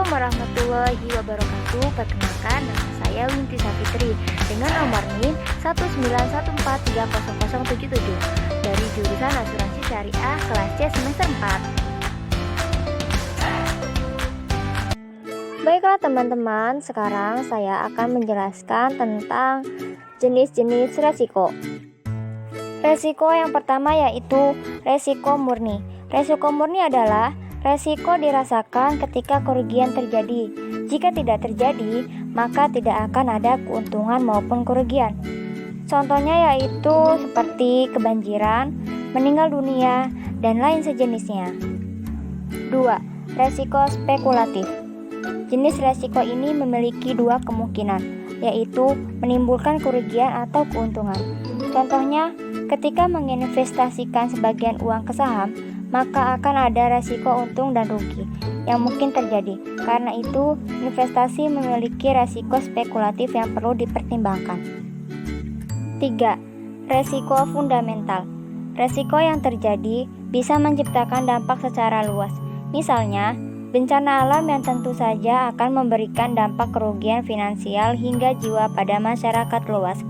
Assalamualaikum warahmatullahi wabarakatuh. Perkenalkan, nama saya Winti Safitri dengan nomor NIM 191430077 dari jurusan Asuransi Syariah kelas C semester 4. Baiklah teman-teman, sekarang saya akan menjelaskan tentang jenis-jenis resiko. Resiko yang pertama yaitu resiko murni. Resiko murni adalah resiko dirasakan ketika kerugian terjadi. Jika tidak terjadi, maka tidak akan ada keuntungan maupun kerugian. Contohnya yaitu seperti kebanjiran, meninggal dunia, dan lain sejenisnya. 2. Resiko spekulatif. Jenis resiko ini memiliki dua kemungkinan, yaitu menimbulkan kerugian atau keuntungan. Contohnya, ketika menginvestasikan sebagian uang ke saham, maka akan ada resiko untung dan rugi yang mungkin terjadi. Karena itu, investasi memiliki resiko spekulatif yang perlu dipertimbangkan. 3. Resiko fundamental. Resiko yang terjadi bisa menciptakan dampak secara luas. Misalnya, bencana alam yang tentu saja akan memberikan dampak kerugian finansial hingga jiwa pada masyarakat luas.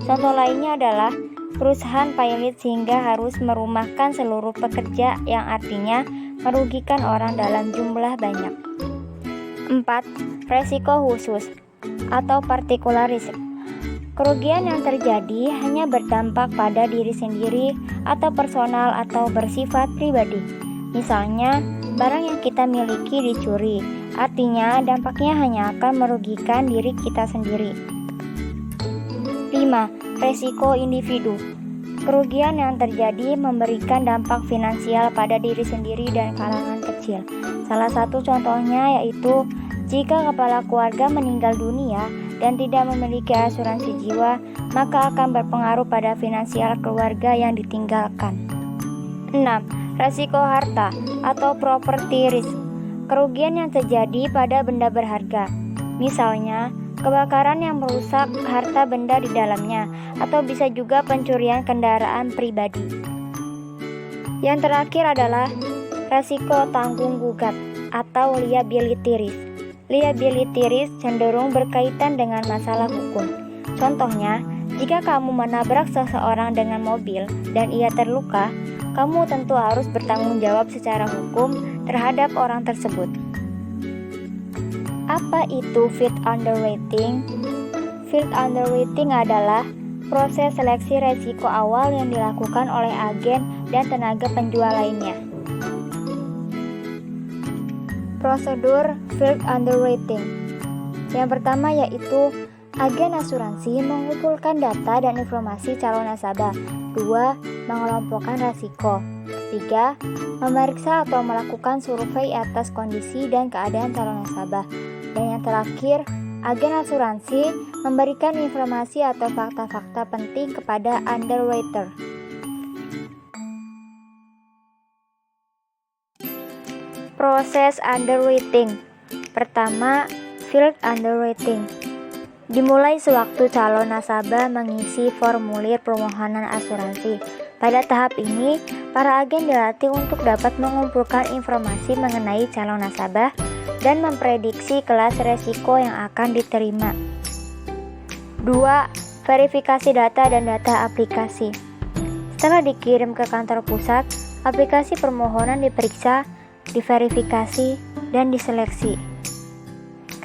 Contoh lainnya adalah perusahaan pilot sehingga harus merumahkan seluruh pekerja yang artinya merugikan orang dalam jumlah banyak. 4. Resiko khusus atau particular risk. Kerugian yang terjadi hanya berdampak pada diri sendiri atau personal atau bersifat pribadi. Misalnya, barang yang kita miliki dicuri, artinya dampaknya hanya akan merugikan diri kita sendiri. 5. Resiko individu. Kerugian yang terjadi memberikan dampak finansial pada diri sendiri dan kalangan kecil. Salah satu contohnya yaitu jika kepala keluarga meninggal dunia dan tidak memiliki asuransi jiwa, maka akan berpengaruh pada finansial keluarga yang ditinggalkan. 6. Resiko harta atau property risk. Kerugian yang terjadi pada benda berharga. Misalnya, kebakaran yang merusak harta benda di dalamnya, atau bisa juga pencurian kendaraan pribadi. Yang terakhir adalah resiko tanggung gugat atau liability risk. Liability risk cenderung berkaitan dengan masalah hukum. Contohnya, jika kamu menabrak seseorang dengan mobil dan ia terluka, kamu tentu harus bertanggung jawab secara hukum terhadap orang tersebut. Apa itu field underwriting? Field underwriting adalah proses seleksi resiko awal yang dilakukan oleh agen dan tenaga penjual lainnya. Prosedur field underwriting. Yang pertama yaitu agen asuransi mengumpulkan data dan informasi calon nasabah. 2. Mengelompokkan risiko. 3. Memeriksa atau melakukan survei atas kondisi dan keadaan calon nasabah. Dan yang terakhir, agen asuransi memberikan informasi atau fakta-fakta penting kepada underwriter. Proses underwriting. Pertama, field underwriting. Dimulai sewaktu calon nasabah mengisi formulir permohonan asuransi. Pada tahap ini, para agen dilatih untuk dapat mengumpulkan informasi mengenai calon nasabah dan memprediksi kelas resiko yang akan diterima. 2. Verifikasi data dan data aplikasi. Setelah dikirim ke kantor pusat, aplikasi permohonan diperiksa, diverifikasi, dan diseleksi.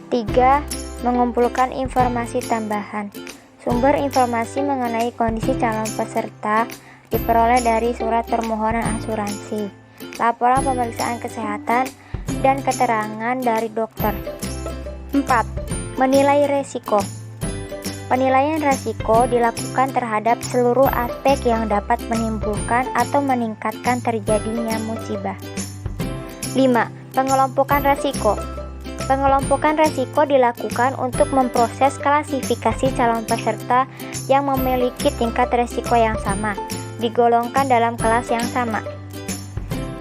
3. Mengumpulkan informasi tambahan. Sumber informasi mengenai kondisi calon peserta diperoleh dari surat permohonan asuransi, laporan pemeriksaan kesehatan, dan keterangan dari dokter. 4. Menilai resiko. Penilaian resiko dilakukan terhadap seluruh aspek yang dapat menimbulkan atau meningkatkan terjadinya musibah. 5. Pengelompokan resiko. Pengelompokan resiko dilakukan untuk memproses klasifikasi calon peserta yang memiliki tingkat resiko yang sama, digolongkan dalam kelas yang sama.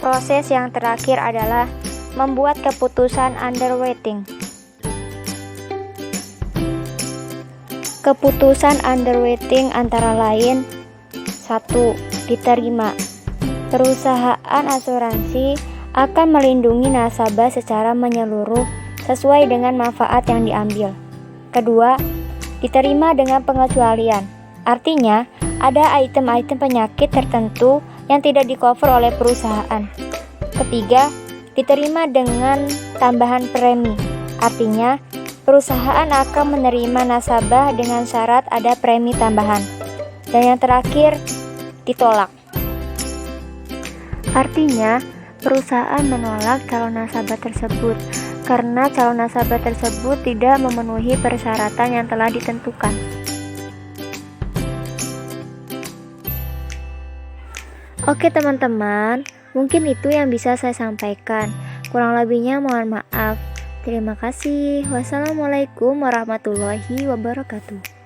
Proses yang terakhir adalah membuat keputusan underwriting. Keputusan underwriting antara lain: 1. Diterima. Perusahaan asuransi akan melindungi nasabah secara menyeluruh sesuai dengan manfaat yang diambil. Kedua, diterima dengan pengecualian. Artinya, ada item-item penyakit tertentu yang tidak di-cover oleh perusahaan. Ketiga, diterima dengan tambahan premi. Artinya, perusahaan akan menerima nasabah dengan syarat ada premi tambahan. Dan yang terakhir, ditolak. Artinya, perusahaan menolak calon nasabah tersebut karena calon nasabah tersebut tidak memenuhi persyaratan yang telah ditentukan. Oke teman-teman, mungkin itu yang bisa saya sampaikan. Kurang lebihnya mohon maaf. Terima kasih. Wassalamualaikum warahmatullahi wabarakatuh.